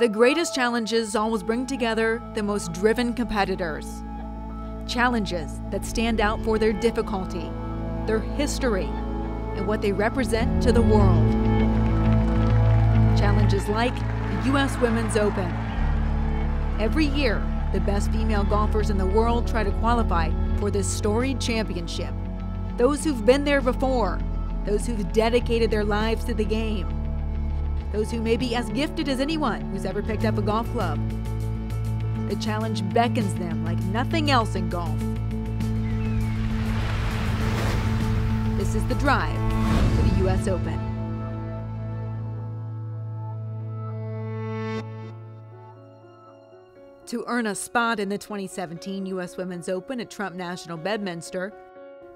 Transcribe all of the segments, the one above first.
The greatest challenges always bring together the most driven competitors. Challenges that stand out for their difficulty, their history, and what they represent to the world. Challenges like the U.S. Women's Open. Every year, the best female golfers in the world try to qualify for this storied championship. Those who've been there before, those who've dedicated their lives to the game, those who may be as gifted as anyone who's ever picked up a golf club. The challenge beckons them like nothing else in golf. This is the drive to the U.S. Open. To earn a spot in the 2017 U.S. Women's Open at Trump National Bedminster,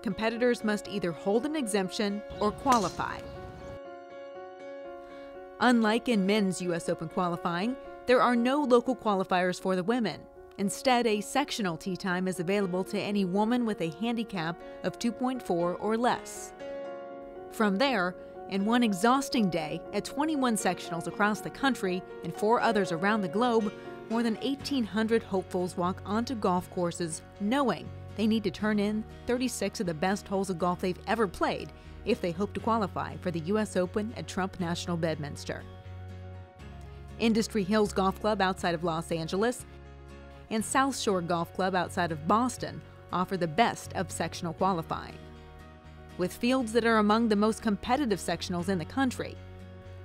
competitors must either hold an exemption or qualify. Unlike in men's U.S. Open qualifying, there are no local qualifiers for the women. Instead, a sectional tee time is available to any woman with a handicap of 2.4 or less. From there, in one exhausting day at 21 sectionals across the country and 4 others around the globe, more than 1,800 hopefuls walk onto golf courses knowing they need to turn in 36 of the best holes of golf they've ever played if they hope to qualify for the U.S. Open at Trump National Bedminster. Industry Hills Golf Club outside of Los Angeles and South Shore Golf Club outside of Boston offer the best of sectional qualifying. With fields that are among the most competitive sectionals in the country,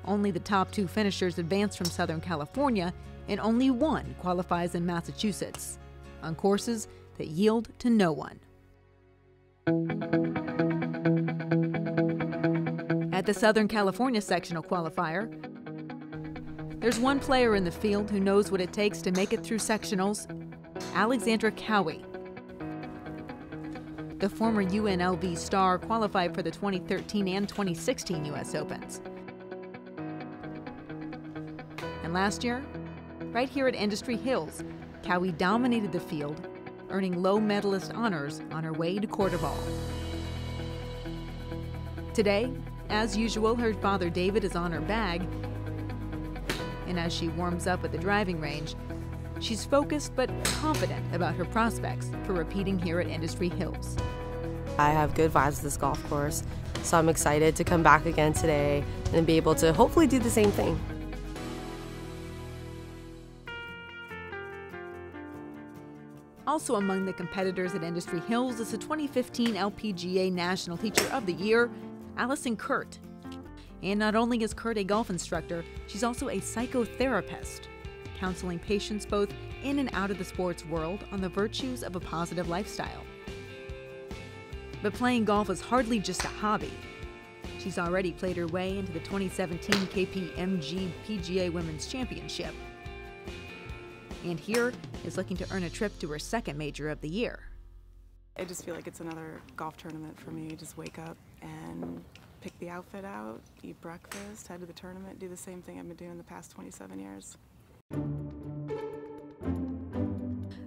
only the top 2 finishers advance from Southern California and only 1 qualifies in Massachusetts, on courses that yield to no one. At the Southern California sectional qualifier, there's one player in the field who knows what it takes to make it through sectionals, Alexandra Cowie. The former UNLV star qualified for the 2013 and 2016 U.S. Opens. And last year, right here at Industry Hills, Cowie dominated the field, earning low medalist honors on her way to quarterfinal. Today, as usual, her father David is on her bag, and as she warms up at the driving range, she's focused but confident about her prospects for repeating here at Industry Hills. I have good vibes with this golf course, so I'm excited to come back again today and be able to hopefully do the same thing. Also among the competitors at Industry Hills is the 2015 LPGA National Teacher of the Year, Alison Curdt. And not only is Curdt a golf instructor, she's also a psychotherapist, counseling patients both in and out of the sports world on the virtues of a positive lifestyle. But playing golf is hardly just a hobby. She's already played her way into the 2017 KPMG PGA Women's Championship. And here is looking to earn a trip to her second major of the year. I just feel like it's another golf tournament for me. Just wake up and pick the outfit out, eat breakfast, head to the tournament, do the same thing I've been doing the past 27 years.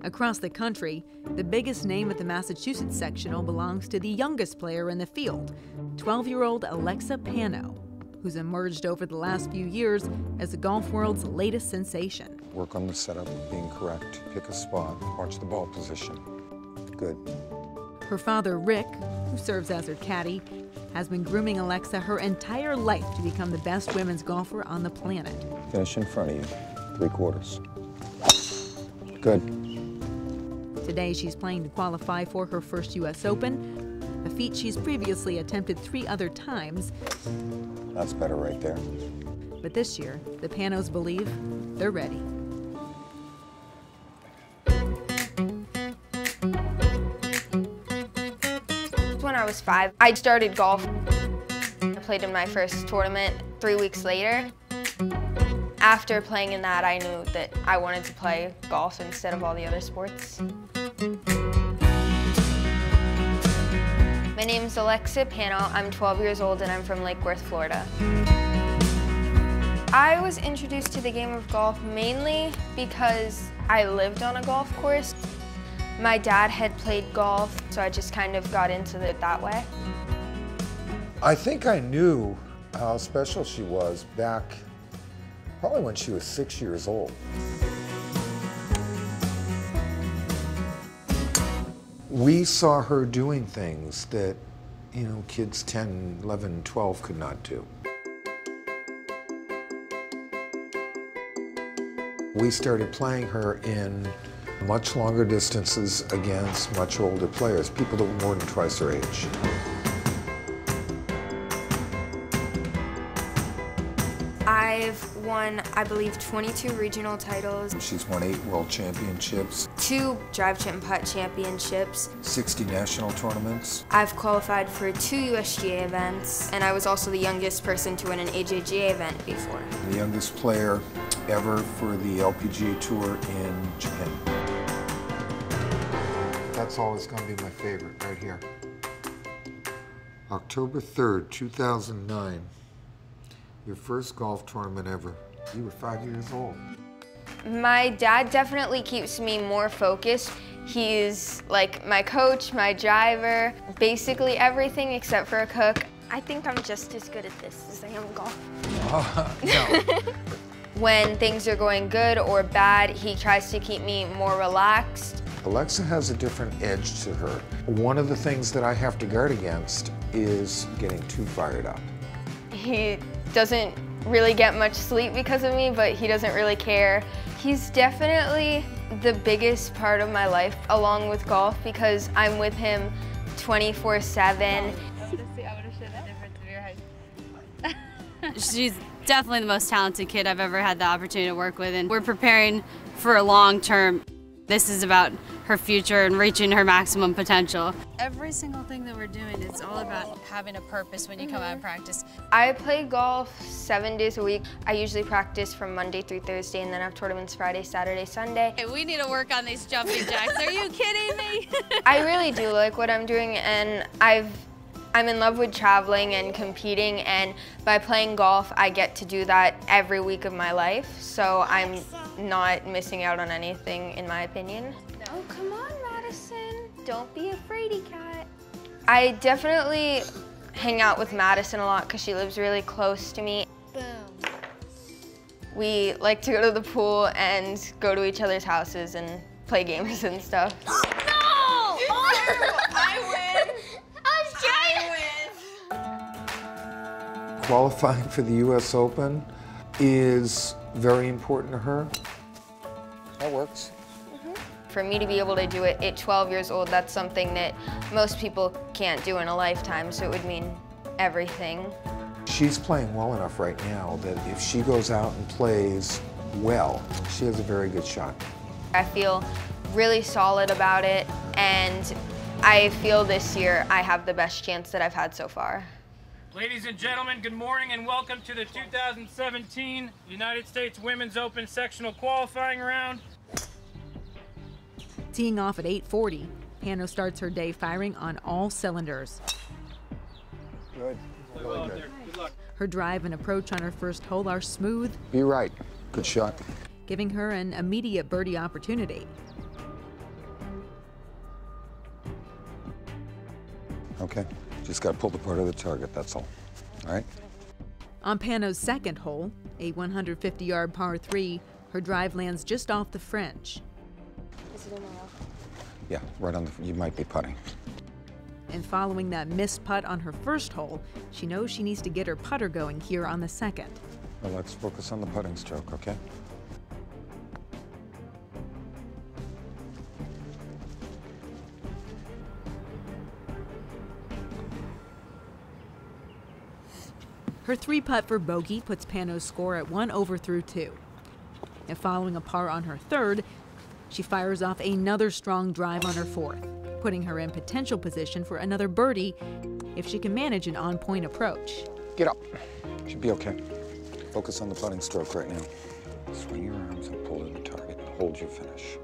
Across the country, the biggest name at the Massachusetts sectional belongs to the youngest player in the field, 12-year-old Alexa Pano, who's emerged over the last few years as the golf world's latest sensation. Work on the setup, being correct, pick a spot, watch the ball position. Good. Her father, Rick, who serves as her caddy, has been grooming Alexa her entire life to become the best women's golfer on the planet. Finish in front of you, 3/4. Good. Today she's playing to qualify for her first U.S. Open, a feat she's previously attempted 3 other times. That's better right there. But this year, the Panos believe they're ready. When I was 5, I started golf. I played in my first tournament 3 weeks later. After playing in that, I knew that I wanted to play golf instead of all the other sports. My name's Alexa Pano. I'm 12 years old and I'm from Lake Worth, Florida. I was introduced to the game of golf mainly because I lived on a golf course. My dad had played golf, so I just kind of got into it that way. I think I knew how special she was back probably when she was 6 years old. We saw her doing things that, you know, kids 10, 11, 12 could not do. We started playing her in much longer distances against much older players, people that were more than twice her age. I've won, I believe, 22 regional titles, She's won 8 world championships, 2 drive, chip, and putt championships. 60 national tournaments. I've qualified for 2 USGA events, and I was also the youngest person to win an AJGA event before. The youngest player ever for the LPGA Tour in Japan. That's always going to be my favorite, right here. October 3rd, 2009. Your first golf tournament ever. You were 5 years old. My dad definitely keeps me more focused. He's like my coach, my driver, basically everything except for a cook. I think I'm just as good at this as I am golf. No. When things are going good or bad, he tries to keep me more relaxed. Alexa has a different edge to her. One of the things that I have to guard against is getting too fired up. He doesn't really get much sleep because of me, but he doesn't really care. He's definitely the biggest part of my life, along with golf, because I'm with him 24/7. She's definitely the most talented kid I've ever had the opportunity to work with, and we're preparing for a long term. This is about her future and reaching her maximum potential. Every single thing that we're doing, it's all about having a purpose when you come out of practice. I play golf 7 days a week. I usually practice from Monday through Thursday and then have tournaments Friday, Saturday, Sunday. Hey, we need to work on these jumping jacks. Are you kidding me? I really do like what I'm doing, and I'm in love with traveling and competing, and by playing golf, I get to do that every week of my life, so I'm not missing out on anything, in my opinion. Oh, come on, Madison. Don't be a fraidy cat. I definitely hang out with Madison a lot because she lives really close to me. Boom. We like to go to the pool and go to each other's houses and play games and stuff. No! I win! Qualifying for the US Open is very important to her. That works. For me to be able to do it at 12 years old, that's something that most people can't do in a lifetime, so it would mean everything. She's playing well enough right now that if she goes out and plays well, she has a very good shot. I feel really solid about it, and I feel this year I have the best chance that I've had so far. Ladies and gentlemen, good morning and welcome to the 2017 United States Women's Open Sectional Qualifying Round. Teeing off at 8:40, Pano starts her day firing on all cylinders. Good. Really good. Good luck. Her drive and approach on her first hole are smooth, Be right. Good shot. giving her an immediate birdie opportunity. Okay. Just got to pull the putt of the target, that's all. All right? On Pano's second hole, a 150-yard par 3, her drive lands just off the fringe. Is it in the rough? Yeah, right on the, you might be putting. And following that missed putt on her first hole, she knows she needs to get her putter going here on the second. Well, let's focus on the putting stroke, okay? Her 3-putt for bogey puts Pano's score at 1 over through 2. And following a par on her third, she fires off another strong drive on her fourth, putting her in potential position for another birdie if she can manage an on-point approach. Get up. Should be okay. Focus on the putting stroke right now. Swing your arms and pull to the target. Hold your finish.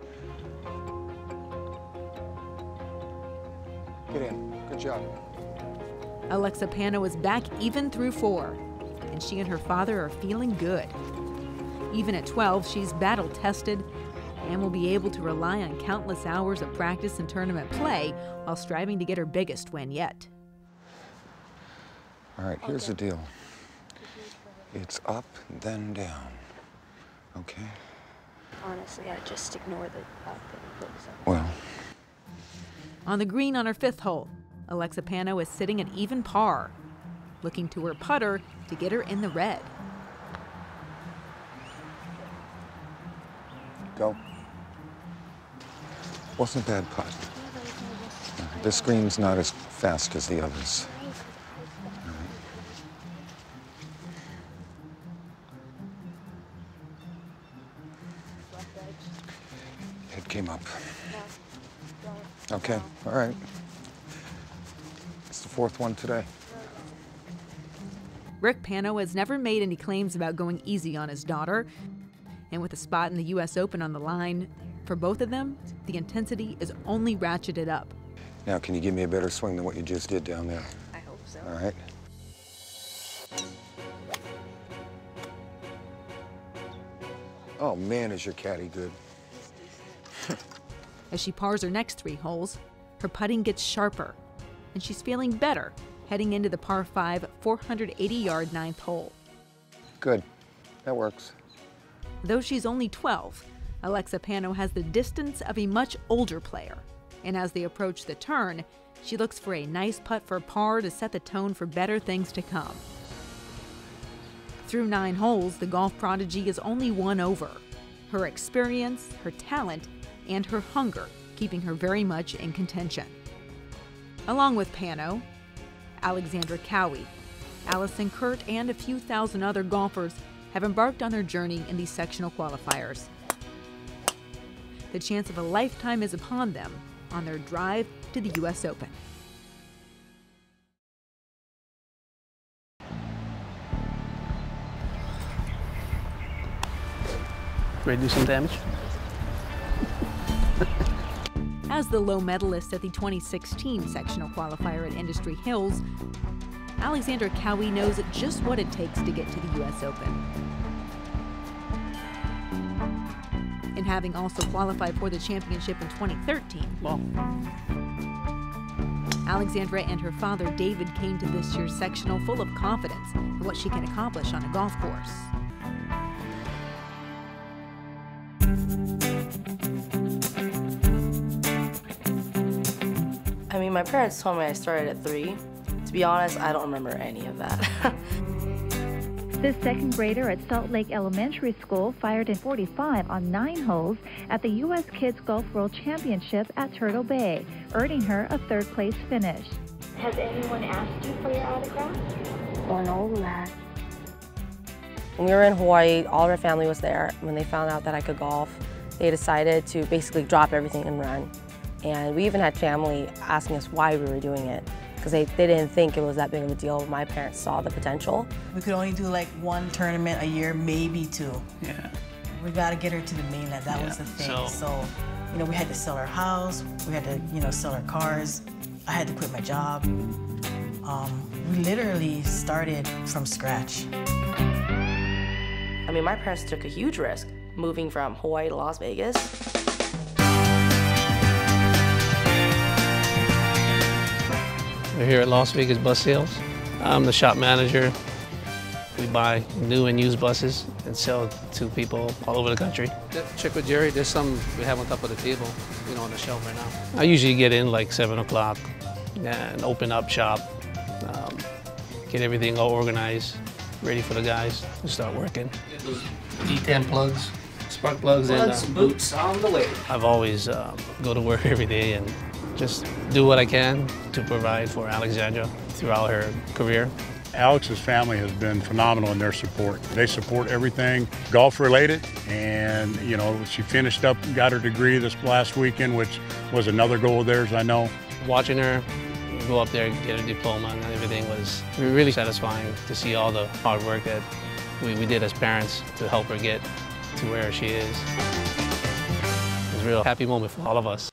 Get in. Good job. Alexa Pano is back even through 4, and she and her father are feeling good. Even at 12, she's battle-tested and will be able to rely on countless hours of practice and tournament play while striving to get her biggest win yet. All right, here's the deal. It's up, then down. Okay. Honestly, I just ignore the outfit and focus on it. Well. On the green on her 5th hole, Alexa Pano is sitting at even par, looking to her putter to get her in the red. Go. Wasn't a bad putt. This green's not as fast as the others. All right. Head came up. Okay, all right. It's the 4th one today. Rick Pano has never made any claims about going easy on his daughter, and with a spot in the U.S. Open on the line, for both of them, the intensity is only ratcheted up. Now, can you give me a better swing than what you just did down there? I hope so. All right. Oh, man, is your caddy good. As she pars her next 3 holes, her putting gets sharper, and she's feeling better heading into the par 5, 480-yard 9th hole. Good. That works. Though she's only 12, Alexa Pano has the distance of a much older player, and as they approach the turn, she looks for a nice putt for par to set the tone for better things to come. Through 9 holes, the golf prodigy is only 1 over. Her experience, her talent, and her hunger keeping her very much in contention. Along with Pano, Alexandra Cowie, Alison Curdt, and a few thousand other golfers have embarked on their journey in these sectional qualifiers. The chance of a lifetime is upon them on their drive to the U.S. Open. Ready to do some damage? As the low medalist at the 2016 sectional qualifier at Industry Hills, Alexandra Cowie knows just what it takes to get to the U.S. Open. And having also qualified for the championship in 2013, Well. Alexandra and her father David came to this year's sectional full of confidence in what she can accomplish on a golf course. I mean, my parents told me I started at 3. To be honest, I don't remember any of that. This 2nd grader at Salt Lake Elementary School fired in 45 on 9 holes at the U.S. Kids Golf World Championship at Turtle Bay, earning her a 3rd place finish. Has anyone asked you for your autograph? Oh, no, that. When we were in Hawaii, all of our family was there. When they found out that I could golf, they decided to basically drop everything and run. And we even had family asking us why we were doing it, because they didn't think it was that big of a deal. My parents saw the potential. We could only do like 1 tournament a year, maybe 2. Yeah. We got to get her to the mainland. That was the thing. So, you know, we had to sell our house. We had to, you know, sell our cars. I had to quit my job. We literally started from scratch. I mean, my parents took a huge risk moving from Hawaii to Las Vegas. We're here at Las Vegas Bus Sales. I'm the shop manager. We buy new and used buses and sell to people all over the country. Check with Jerry, there's some we have on top of the table, you know, on the shelf right now. I usually get in like 7 o'clock and open up shop, get everything all organized, ready for the guys to start working. Get those D10 plugs, spark plugs, and boots on the way. I've always go to work every day and just do what I can to provide for Alexandra throughout her career. Alex's family has been phenomenal in their support. They support everything golf related, and you know, she finished up, got her degree this last weekend, which was another goal of theirs, I know. Watching her go up there, get a diploma and everything was really satisfying to see all the hard work that we did as parents to help her get to where she is. It was a real happy moment for all of us.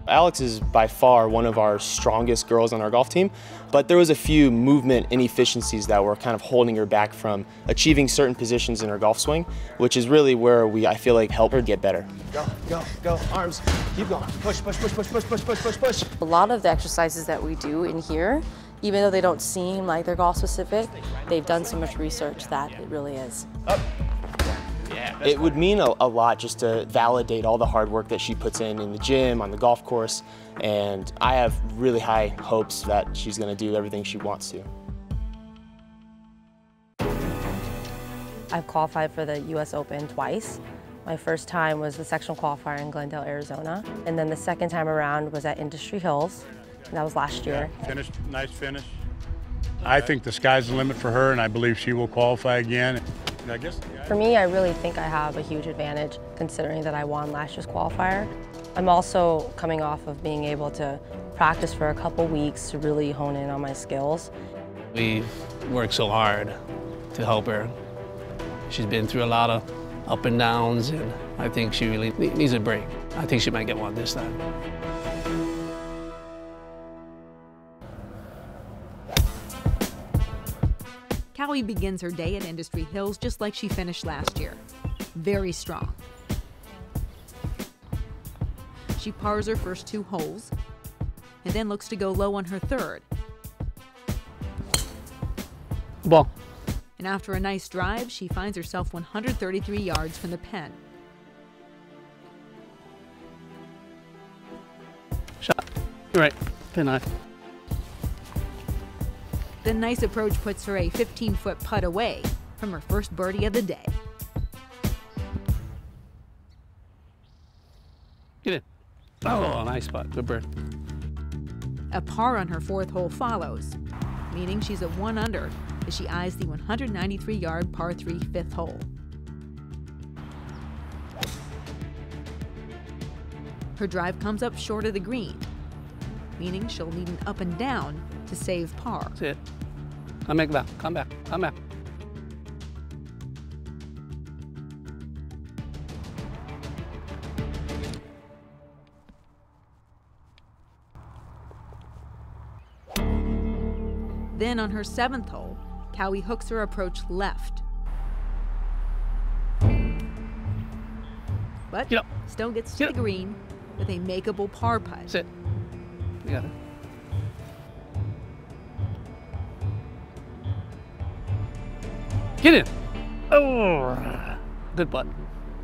Alex is by far one of our strongest girls on our golf team, but there was a few movement inefficiencies that were kind of holding her back from achieving certain positions in her golf swing, which is really where I feel like, help her get better. Go, go, go, arms, keep going. Push, push, push, push, push, push, push, push, push. A lot of the exercises that we do in here Even though they don't seem like they're golf specific, they've done so much research that it really is. It would mean a lot just to validate all the hard work that she puts in the gym, on the golf course, and I have really high hopes that she's going to do everything she wants to. I've qualified for the US Open twice. My first time was the sectional qualifier in Glendale, Arizona, and then the second time around was at Industry Hills, and that was last year. Yeah, finished, nice finish. I think the sky's the limit for her, and I believe she will qualify again. I guess, for me, I really think I have a huge advantage considering that I won last year's qualifier. I'm also coming off of being able to practice for a couple weeks to really hone in on my skills. We've worked so hard to help her. She's been through a lot of up and downs, and I think she really needs a break. I think she might get one this time. Cowie begins her day at Industry Hills just like she finished last year. Very strong. She pars her first 2 holes and then looks to go low on her third. Ball. And after a nice drive, she finds herself 133 yards from the pen. Shot. You're right. Pin eye. The nice approach puts her a 15-foot putt away from her first birdie of the day. Get in. Oh, nice spot. Good bird. A par on her 4th hole follows, meaning she's at 1 under as she eyes the 193-yard par 3 5th hole. Her drive comes up short of the green, meaning she'll need an up and down to save par. That's it. Come back, come back, come back. Then on her 7th hole, Cowie hooks her approach left. But still gets to the green with a makeable par putt. That's it. You got it. Get in. Oh, good putt.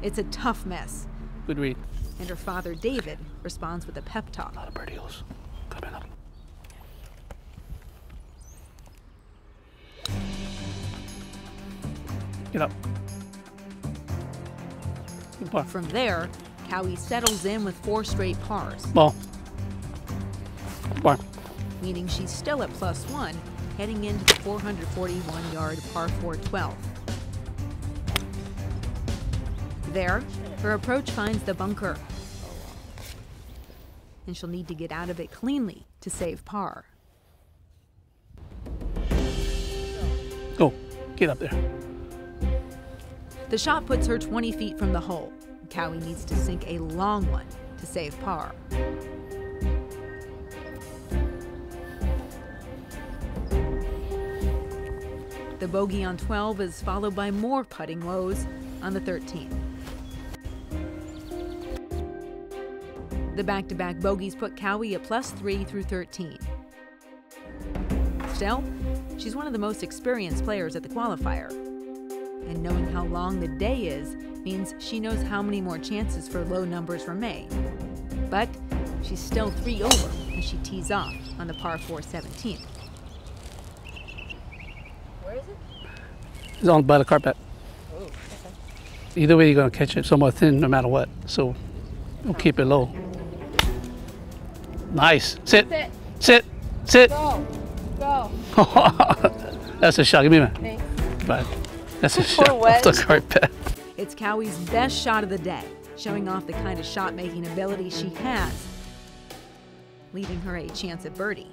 It's a tough mess. Good read. And her father, David, responds with a pep talk. A lot of birdie holes. Coming up. Get up. Good par. From there, Cowie settles in with 4 straight pars. Ball. Par. Meaning she's still at +1, heading into the 441-yard par 4 12th. There, her approach finds the bunker. And she'll need to get out of it cleanly to save par. Go. Get up there. The shot puts her 20 feet from the hole. Cowie needs to sink a long one to save par. The bogey on 12 is followed by more putting woes on the 13th. The back-to-back bogeys put Cowie at +3 through 13. Still, she's one of the most experienced players at the qualifier. And knowing how long the day is means she knows how many more chances for low numbers remain. But she's still 3 over as she tees off on the par 4 17th. Where is it? It's on by the carpet. Oh, okay. Either way, you're going to catch it somewhat thin no matter what. So we'll keep it low. Nice. Sit. Sit. Sit. Go. Go. That's a shot. Give me a minute. Thanks. Bye. That's a shot off the carpet. It's Cowie's best shot of the day, showing off the kind of shot-making ability she has, leaving her a chance at birdie.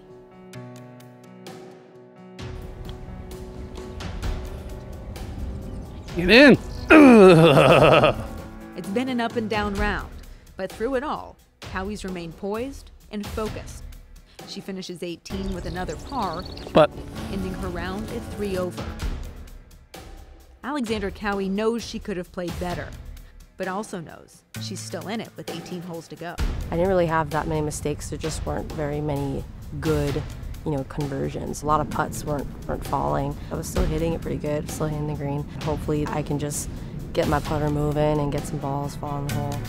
Get in. It's been an up and down round, but through it all, Cowie's remained poised and focused. She finishes 18 with another par, ending her round at 3 over. Alexandra Cowie knows she could have played better, but also knows she's still in it with 18 holes to go. I didn't really have that many mistakes. There just weren't very many good conversions. A lot of putts weren't falling. I was still hitting it pretty good, still hitting the green. Hopefully I can just get my putter moving and get some balls falling in the hole.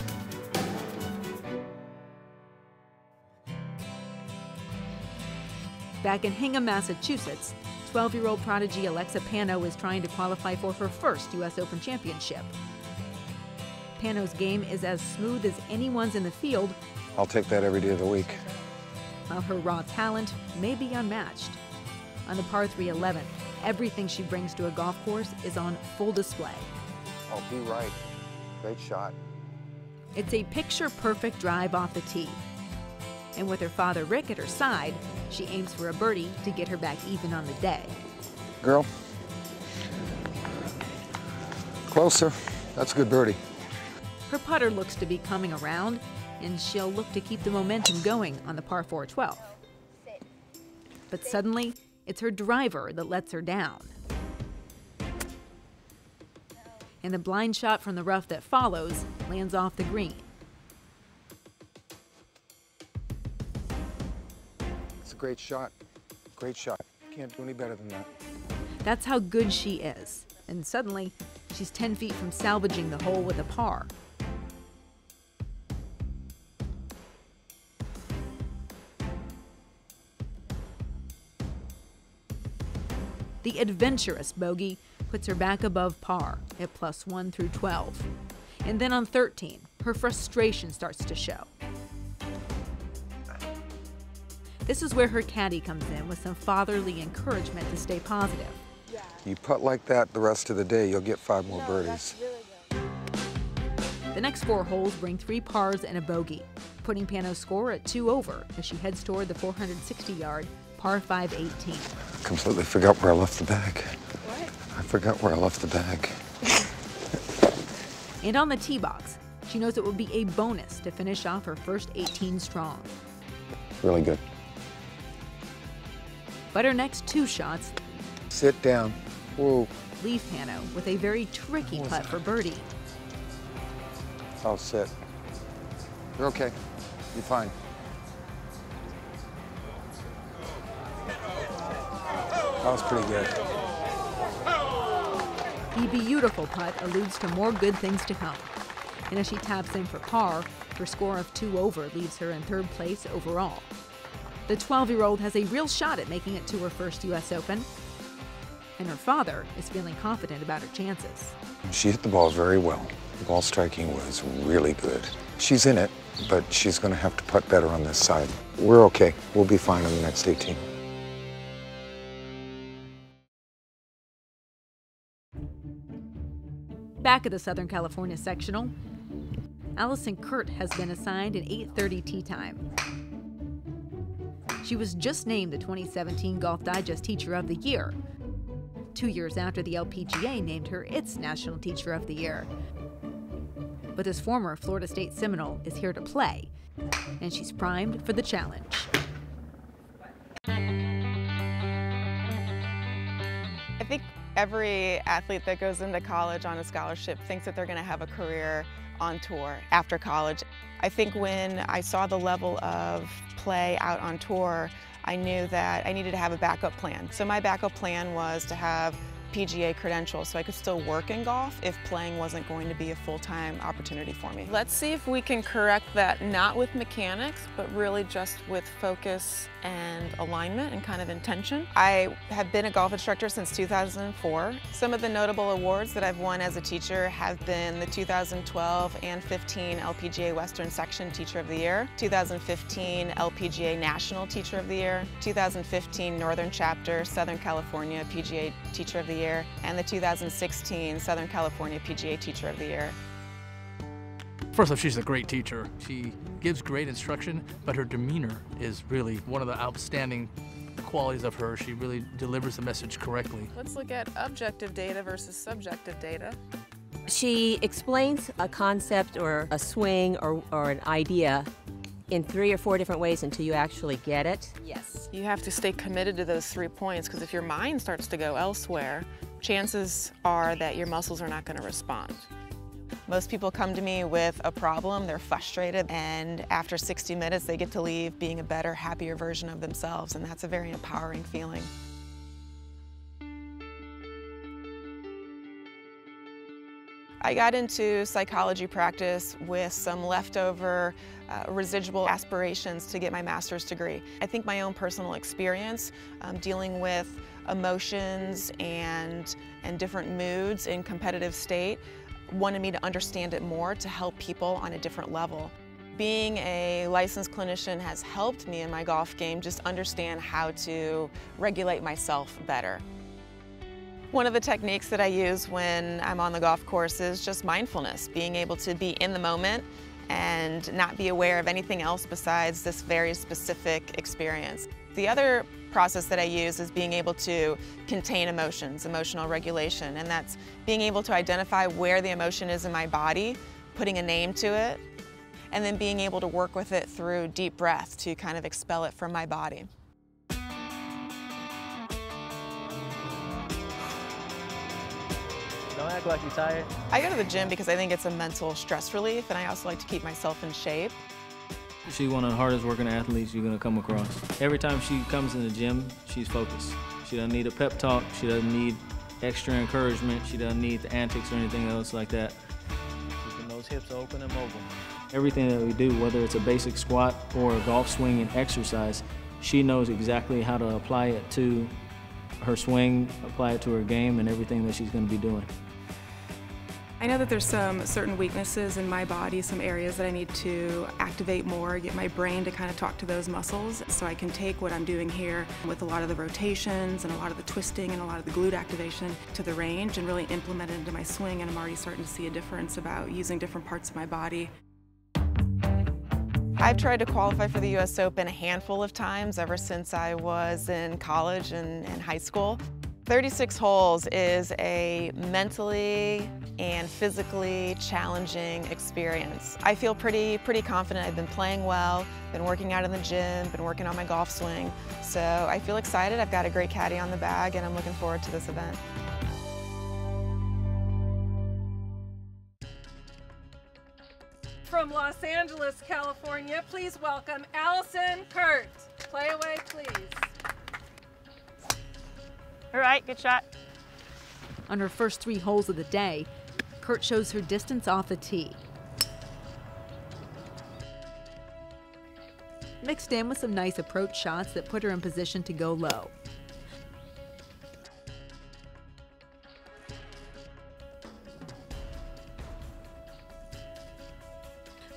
Back in Hingham, Massachusetts, 12-year-old prodigy Alexa Pano is trying to qualify for her first U.S. Open championship. Pano's game is as smooth as anyone's in the field. I'll take that every day of the week. While her raw talent may be unmatched. On the par 3 11th, everything she brings to a golf course is on full display. Oh, be right. Great shot. It's a picture-perfect drive off the tee. And with her father Rick at her side, she aims for a birdie to get her back even on the day. Girl. Closer. That's a good birdie. Her putter looks to be coming around, and she'll look to keep the momentum going on the par 4 12. But suddenly, it's her driver that lets her down. And the blind shot from the rough that follows lands off the green. It's a great shot. Great shot. Can't do any better than that. That's how good she is. And suddenly, she's 10 feet from salvaging the hole with a par. The adventurous bogey puts her back above par at +1 through 12. And then on 13, her frustration starts to show. This is where her caddy comes in with some fatherly encouragement to stay positive. You putt like that the rest of the day, you'll get 5 more birdies. The next 4 holes bring 3 pars and a bogey, putting Pano's score at 2 over as she heads toward the 460-yard par 5 18. Completely forgot where I left the bag. What? I forgot where I left the bag. And on the tee box, she knows it will be a bonus to finish off her first 18 strong. Really good. But her next 2 shots sit down. Whoa. Leave Pano with a very tricky putt for birdie. I'll sit. You're okay. You're fine. That was pretty good. The beautiful putt alludes to more good things to come. And as she taps in for par, her score of 2 over leaves her in 3rd place overall. The 12-year-old has a real shot at making it to her first U.S. Open. And her father is feeling confident about her chances. She hit the ball very well. The ball striking was really good. She's in it, but she's going to have to putt better on this side. We're okay. We'll be fine on the next 18. Back at the Southern California Sectional, Alison Curdt has been assigned an 8:30 tee time. She was just named the 2017 Golf Digest Teacher of the Year, 2 years after the LPGA named her its National Teacher of the Year. But this former Florida State Seminole is here to play, and she's primed for the challenge. I think every athlete that goes into college on a scholarship thinks that they're going to have a career on tour after college. I think when I saw the level of play out on tour, I knew that I needed to have a backup plan. So my backup plan was to have PGA credentials so I could still work in golf if playing wasn't going to be a full-time opportunity for me. Let's see if we can correct that, not with mechanics, but really just with focus and alignment and kind of intention. I have been a golf instructor since 2004. Some of the notable awards that I've won as a teacher have been the 2012 and 15 LPGA Western Section Teacher of the Year, 2015 LPGA National Teacher of the Year, 2015 Northern Chapter Southern California PGA Teacher of the Year, and the 2016 Southern California PGA Teacher of the Year. First off, she's a great teacher. She gives great instruction, but her demeanor is really one of the outstanding qualities of her. She really delivers the message correctly. Let's look at objective data versus subjective data. She explains a concept or a swing or an idea in 3 or 4 different ways until you actually get it. Yes. You have to stay committed to those 3 points, because if your mind starts to go elsewhere, chances are that your muscles are not going to respond. Most people come to me with a problem, they're frustrated, and after 60 minutes they get to leave being a better, happier version of themselves, and that's a very empowering feeling. I got into psychology practice with some leftover residual aspirations to get my master's degree. I think my own personal experience dealing with emotions and different moods in competitive state wanted me to understand it more to help people on a different level. Being a licensed clinician has helped me in my golf game just understand how to regulate myself better. One of the techniques that I use when I'm on the golf course is just mindfulness, being able to be in the moment and not be aware of anything else besides this very specific experience. The other process that I use is being able to contain emotions, emotional regulation, and that's being able to identify where the emotion is in my body, putting a name to it, and then being able to work with it through deep breath to kind of expel it from my body. Don't act like you're tired. I go to the gym because I think it's a mental stress relief, and I also like to keep myself in shape. She's one of the hardest working athletes you're gonna come across. Every time she comes in the gym, she's focused. She doesn't need a pep talk, she doesn't need extra encouragement, she doesn't need the antics or anything else like that. Keeping those hips open and mobile. Everything that we do, whether it's a basic squat or a golf swing and exercise, she knows exactly how to apply it to her swing, apply it to her game, and everything that she's gonna be doing. I know that there's some certain weaknesses in my body, some areas that I need to activate more, get my brain to kind of talk to those muscles so I can take what I'm doing here with a lot of the rotations and a lot of the twisting and a lot of the glute activation to the range and really implement it into my swing, and I'm already starting to see a difference about using different parts of my body. I've tried to qualify for the US Open a handful of times ever since I was in college and high school. 36 holes is a mentally and physically challenging experience. I feel pretty confident. I've been playing well, been working out in the gym, been working on my golf swing. So I feel excited. I've got a great caddy on the bag, and I'm looking forward to this event. From Los Angeles, California, please welcome Alison Curdt. Play away, please. All right, good shot. On her first 3 holes of the day, Curdt shows her distance off the tee. Mixed in with some nice approach shots that put her in position to go low.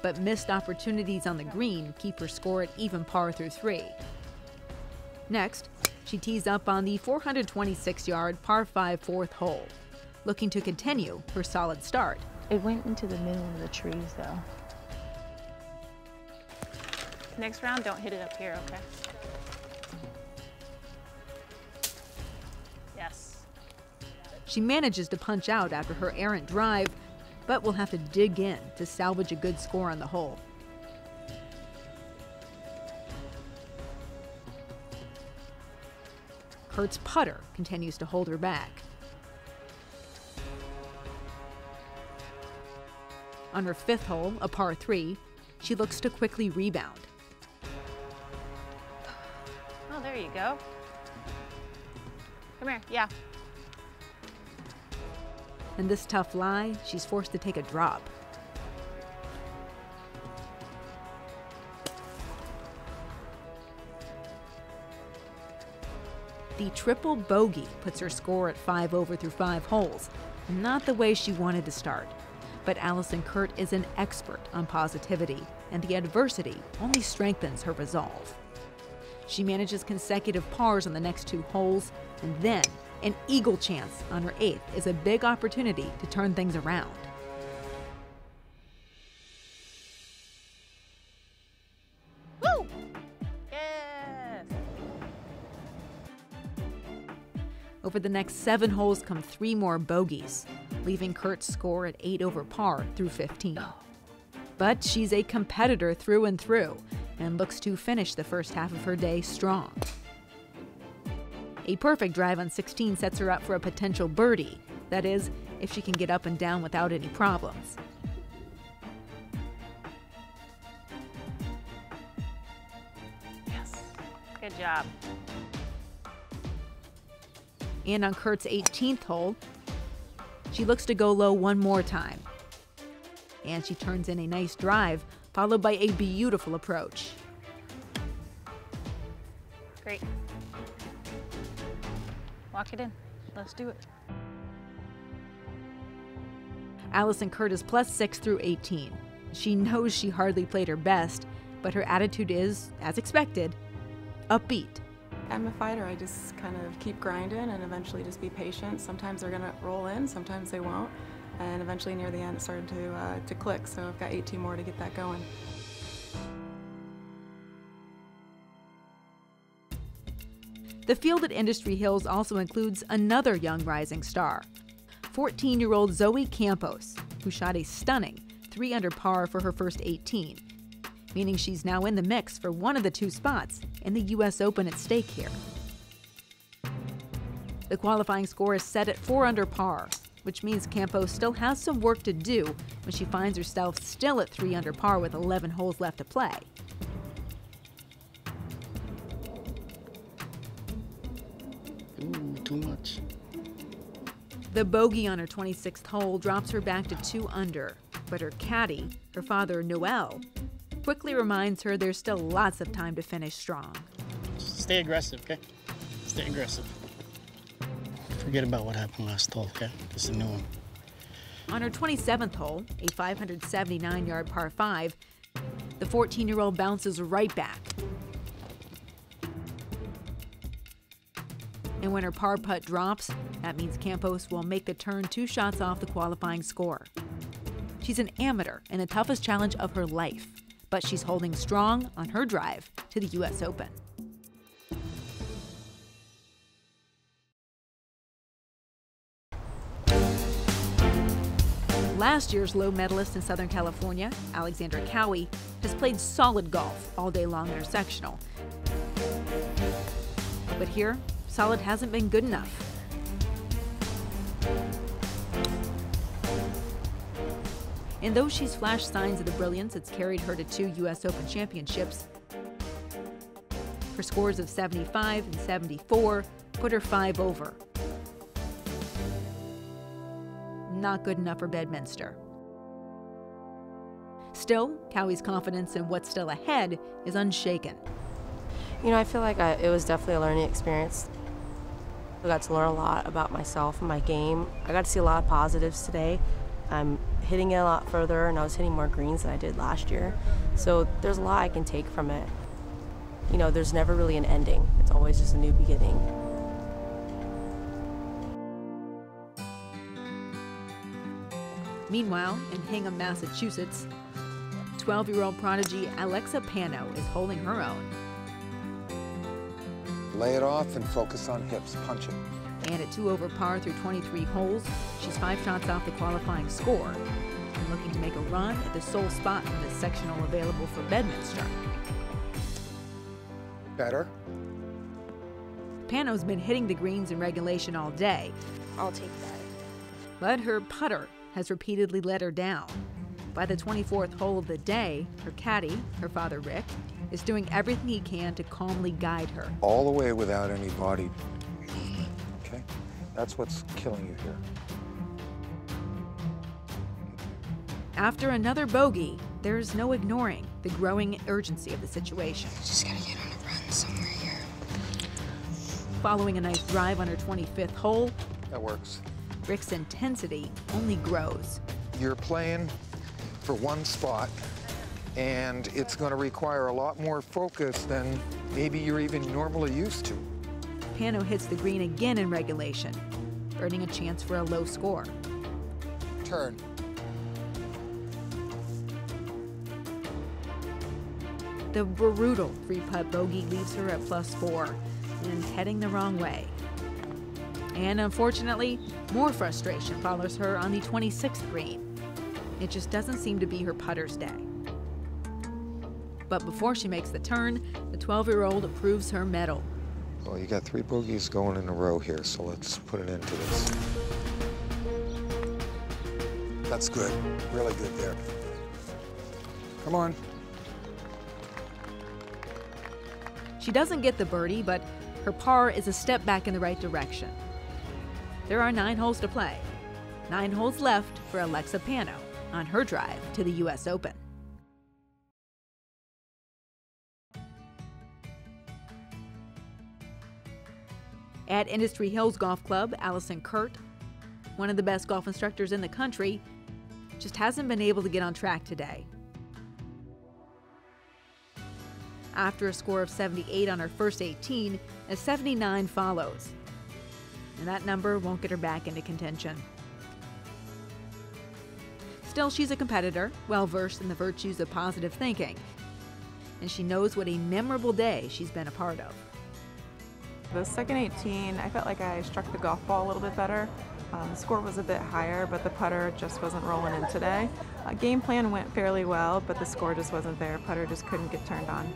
But missed opportunities on the green keep her score at even par through 3. Next, she tees up on the 426-yard par 5 4th hole, looking to continue her solid start. It went into the middle of the trees, though. Next round, don't hit it up here, okay? Yes. She manages to punch out after her errant drive, but will have to dig in to salvage a good score on the hole. Curt's putter continues to hold her back. On her 5th hole, a par 3, she looks to quickly rebound. Oh, there you go. Come here, yeah. In this tough lie, she's forced to take a drop. The triple bogey puts her score at 5 over through 5 holes. Not the way she wanted to start. But Alison Curdt is an expert on positivity, and the adversity only strengthens her resolve. She manages consecutive pars on the next 2 holes, and then an eagle chance on her 8th is a big opportunity to turn things around. Woo! Yes! Over the next 7 holes come 3 more bogeys, leaving Curt's score at 8 over par through 15. But she's a competitor through and through, and looks to finish the first half of her day strong. A perfect drive on 16 sets her up for a potential birdie, that is, if she can get up and down without any problems. job. And on Kurt's 18th hole, she looks to go low one more time. And she turns in a nice drive, followed by a beautiful approach. Great. Walk it in. Let's do it. Alison Curdt is +6 through 18. She knows she hardly played her best, but her attitude is, as expected, upbeat. I'm a fighter. I just kind of keep grinding and eventually just be patient. Sometimes they're going to roll in, sometimes they won't. And eventually near the end it started to click, so I've got 18 more to get that going. The field at Industry Hills also includes another young rising star, 14-year-old Zoe Campos, who shot a stunning 3 under par for her first 18, meaning she's now in the mix for one of the 2 spots in the U.S. Open at stake here. The qualifying score is set at 4 under par, which means Campos still has some work to do when she finds herself still at 3 under par with 11 holes left to play. Ooh, too much. The bogey on her 26th hole drops her back to 2 under, but her caddy, her father Noel, quickly reminds her there's still lots of time to finish strong. Stay aggressive, okay? Stay aggressive. Forget about what happened last hole, okay? This is a new one. On her 27th hole, a 579-yard par 5, the 14-year-old bounces right back. And when her par putt drops, that means Campos will make the turn 2 shots off the qualifying score. She's an amateur in the toughest challenge of her life, but she's holding strong on her drive to the U.S. Open. Last year's low medalist in Southern California, Alexandra Cowie, has played solid golf all day long in her sectional. But here, solid hasn't been good enough. And though she's flashed signs of the brilliance that's carried her to 2 U.S. Open championships, her scores of 75 and 74 put her 5 over. Not good enough for Bedminster. Still, Cowie's confidence in what's still ahead is unshaken. You know, I feel like it was definitely a learning experience. I got to learn a lot about myself and my game. I got to see a lot of positives today. I'm hitting it a lot further, and I was hitting more greens than I did last year. So there's a lot I can take from it. You know, there's never really an ending. It's always just a new beginning. Meanwhile, in Hingham, Massachusetts, 12-year-old prodigy Alexa Pano is holding her own. Lay it off and focus on hips. Punch it. And at 2 over par through 23 holes, she's 5 shots off the qualifying score and looking to make a run at the sole spot in the sectional available for Bedminster. Better. Pano's been hitting the greens in regulation all day. I'll take that. But her putter has repeatedly let her down. By the 24th hole of the day, her caddy, her father Rick, is doing everything he can to calmly guide her. All the way without any body. Okay? That's what's killing you here. After another bogey, there's no ignoring the growing urgency of the situation. Just gotta get on a run somewhere here. Following a nice drive on her 25th hole, that works. Rick's intensity only grows. You're playing for one spot, and it's going to require a lot more focus than maybe you're even normally used to. Pano hits the green again in regulation, earning a chance for a low score. Turn. The brutal 3-putt bogey leaves her at +4 and heading the wrong way. And unfortunately, more frustration follows her on the 26th green. It just doesn't seem to be her putter's day. But before she makes the turn, the 12-year-old approves her medal. Well, you got 3 bogeys going in a row here, so let's put an end to this. That's good. Really good there. Come on. She doesn't get the birdie, but her par is a step back in the right direction. There are 9 holes to play. 9 holes left for Alexa Pano on her drive to the U.S. Open. At Industry Hills Golf Club, Alison Curdt, one of the best golf instructors in the country, just hasn't been able to get on track today. After a score of 78 on her first 18, a 79 follows. And that number won't get her back into contention. Still, she's a competitor, well-versed in the virtues of positive thinking. And she knows what a memorable day she's been a part of. The second 18, I felt like I struck the golf ball a little bit better. The score was a bit higher, but the putter just wasn't rolling in today. Game plan went fairly well, but the score just wasn't there. Putter just couldn't get turned on.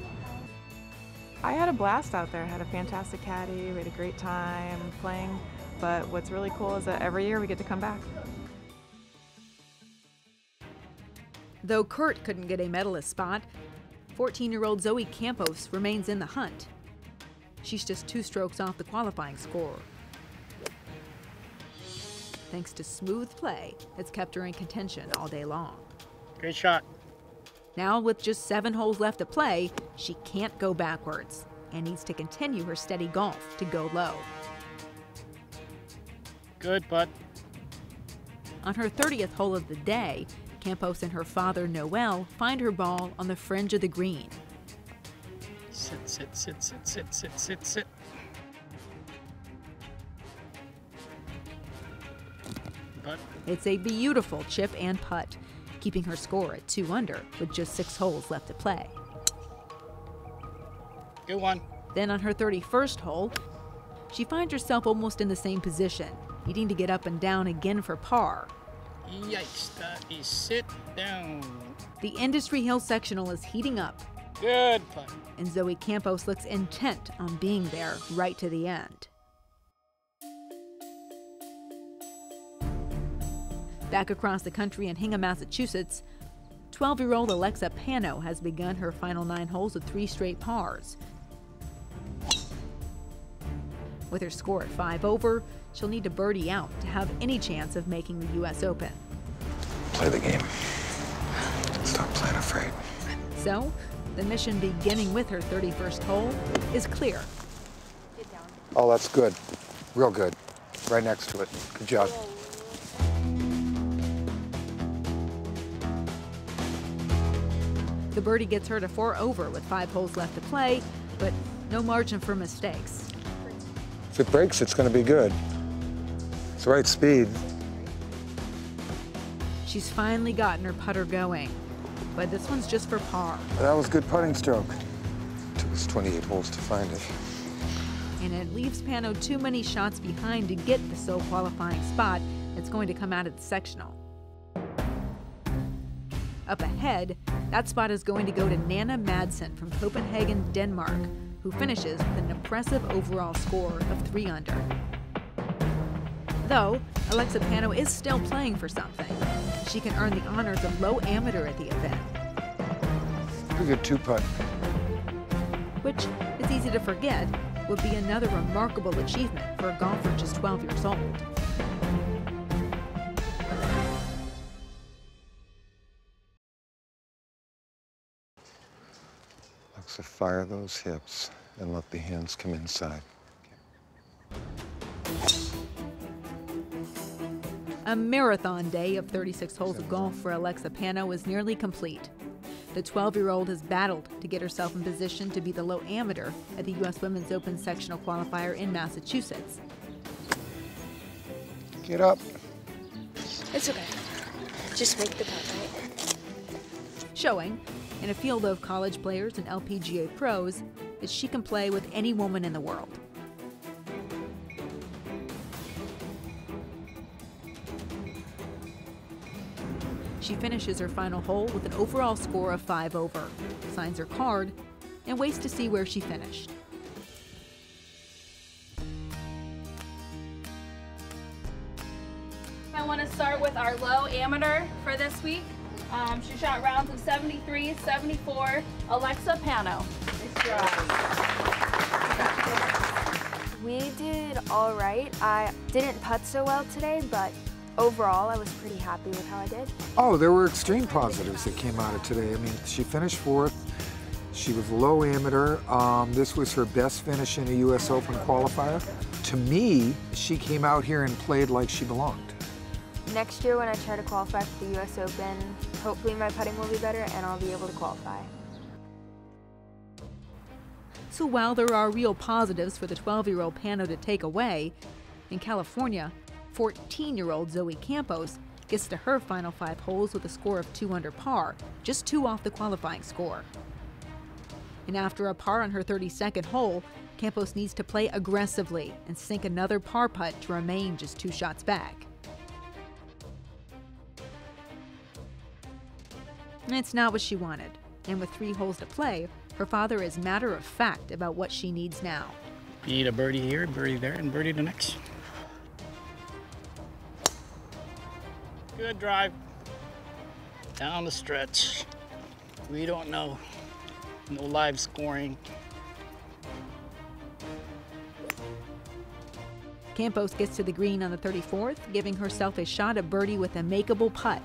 I had a blast out there. I had a fantastic caddy. We had a great time playing. But what's really cool is that every year we get to come back. Though Curdt couldn't get a medalist spot, 14-year-old Zoe Campos remains in the hunt. She's just 2 strokes off the qualifying score. Thanks to smooth play that's kept her in contention all day long. Great shot. Now, with just 7 holes left to play, she can't go backwards and needs to continue her steady golf to go low. Good putt. On her 30th hole of the day, Campos and her father, Noel, find her ball on the fringe of the green. Sit, sit, sit, sit, sit, sit, sit, sit. Putt. It's a beautiful chip and putt, keeping her score at 2 under with just 6 holes left to play. Good one. Then on her 31st hole, she finds herself almost in the same position, needing to get up and down again for par. Yikes, that is sit down. The Industry Hill Sectional is heating up. Good putt. And Zoe Campos looks intent on being there right to the end. Back across the country in Hingham, Massachusetts, 12-year-old Alexa Pano has begun her final 9 holes with 3 straight pars. With her score at 5 over, she'll need to birdie out to have any chance of making the U.S. Open. Play the game. Stop playing afraid. So, the mission beginning with her 31st hole is clear. Oh, that's good. Real good. Right next to it. Good job. The birdie gets her to 4 over with 5 holes left to play, but no margin for mistakes. If it breaks, it's going to be good. It's the right speed. She's finally gotten her putter going, but this one's just for par. That was a good putting stroke. Took us 28 holes to find it. And it leaves Pano too many shots behind to get the sole qualifying spot that's going to come out at the sectional. Up ahead, that spot is going to go to Nana Madsen from Copenhagen, Denmark, who finishes with an impressive overall score of 3 under. Though, Alexa Pano is still playing for something. She can earn the honors of low amateur at the event. Pretty good 2-putt. Which, it's easy to forget, would be another remarkable achievement for a golfer just 12 years old. Alexa, fire those hips and let the hands come inside. A marathon day of 36 holes of golf for Alexa Pano is nearly complete. The 12-year-old has battled to get herself in position to be the low amateur at the U.S. Women's Open Sectional Qualifier in Massachusetts. Get up. It's okay. Just make the putt, right? Showing, in a field of college players and LPGA pros, that she can play with any woman in the world. She finishes her final hole with an overall score of 5 over, signs her card, and waits to see where she finished. I want to start with our low amateur for this week. She shot rounds of 73, 74, Alexa Pano. Nice job. We did all right. I didn't putt so well today, but overall I was pretty happy with how I did. Oh, there were extreme positives that came out of today. I mean, she finished 4th. She was low amateur. This was her best finish in a U.S. Open qualifier. To me, she came out here and played like she belonged. Next year when I try to qualify for the U.S. Open, hopefully my putting will be better and I'll be able to qualify. So while there are real positives for the 12-year-old Pano to take away, in California, 14-year-old Zoe Campos gets to her final 5 holes with a score of 2 under par, just 2 off the qualifying score. And after a par on her 32nd hole, Campos needs to play aggressively and sink another par putt to remain just 2 shots back. It's not what she wanted, and with 3 holes to play, her father is matter-of-fact about what she needs now. You need a birdie here, birdie there, and birdie the next. Good drive. Down the stretch. We don't know. No live scoring. Campos gets to the green on the 34th, giving herself a shot at birdie with a makeable putt.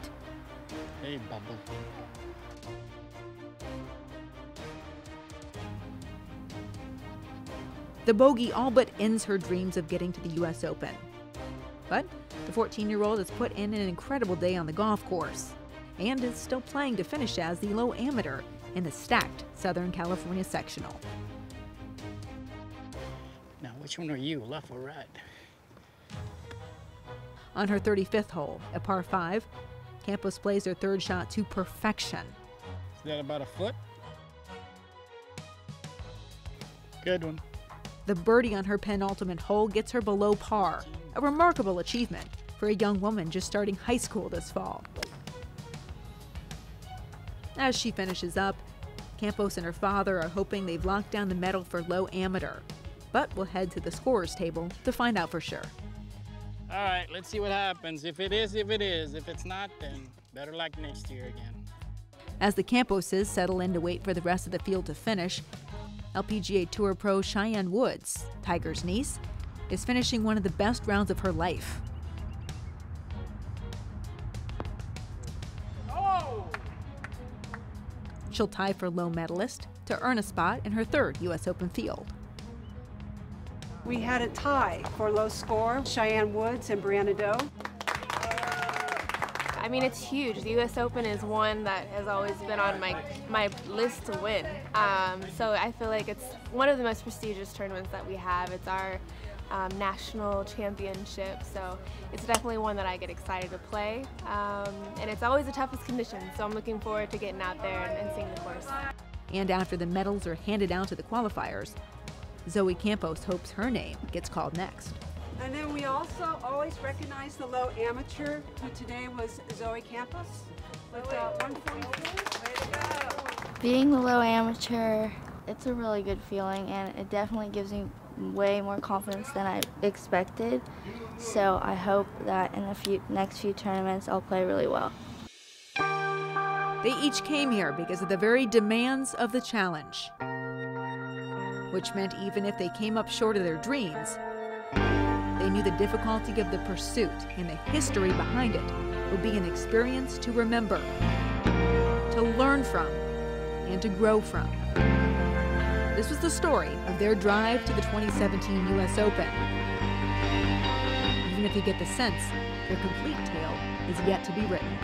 Hey, bubble. The bogey all but ends her dreams of getting to the U.S. Open. But the 14-year-old has put in an incredible day on the golf course and is still playing to finish as the low amateur in the stacked Southern California Sectional. Now, which one are you, left or right? On her 35th hole, at par 5, Campos plays her 3rd shot to perfection. Is that about a foot? Good one. The birdie on her penultimate hole gets her below par, a remarkable achievement for a young woman just starting high school this fall. As she finishes up, Campos and her father are hoping they've locked down the medal for low amateur, but we'll head to the scorer's table to find out for sure. All right, let's see what happens. If it is, if it is. If it's not, then better luck next year again. As the Camposes settle in to wait for the rest of the field to finish, LPGA Tour pro Cheyenne Woods, Tiger's niece, is finishing one of the best rounds of her life. Oh! She'll tie for low medalist to earn a spot in her 3rd U.S. Open field. We had a tie for low score, Cheyenne Woods and Brianna Doe. I mean, it's huge. The U.S. Open is one that has always been on my list to win. So I feel like it's one of the most prestigious tournaments that we have. It's our national championship, so it's definitely one that I get excited to play. And it's always the toughest conditions, so I'm looking forward to getting out there and seeing the course. And after the medals are handed out to the qualifiers, Zoe Campos hopes her name gets called next. And then we also always recognize the low amateur, who today was Zoe Campos with 142. Being the low amateur, it's a really good feeling, and it definitely gives me way more confidence than I expected. So I hope that in the next few tournaments I'll play really well. They each came here because of the very demands of the challenge, which meant even if they came up short of their dreams, they knew the difficulty of the pursuit and the history behind it would be an experience to remember, to learn from, and to grow from. This was the story of their drive to the 2017 U.S. Open. Even if you get the sense, their complete tale is yet to be written.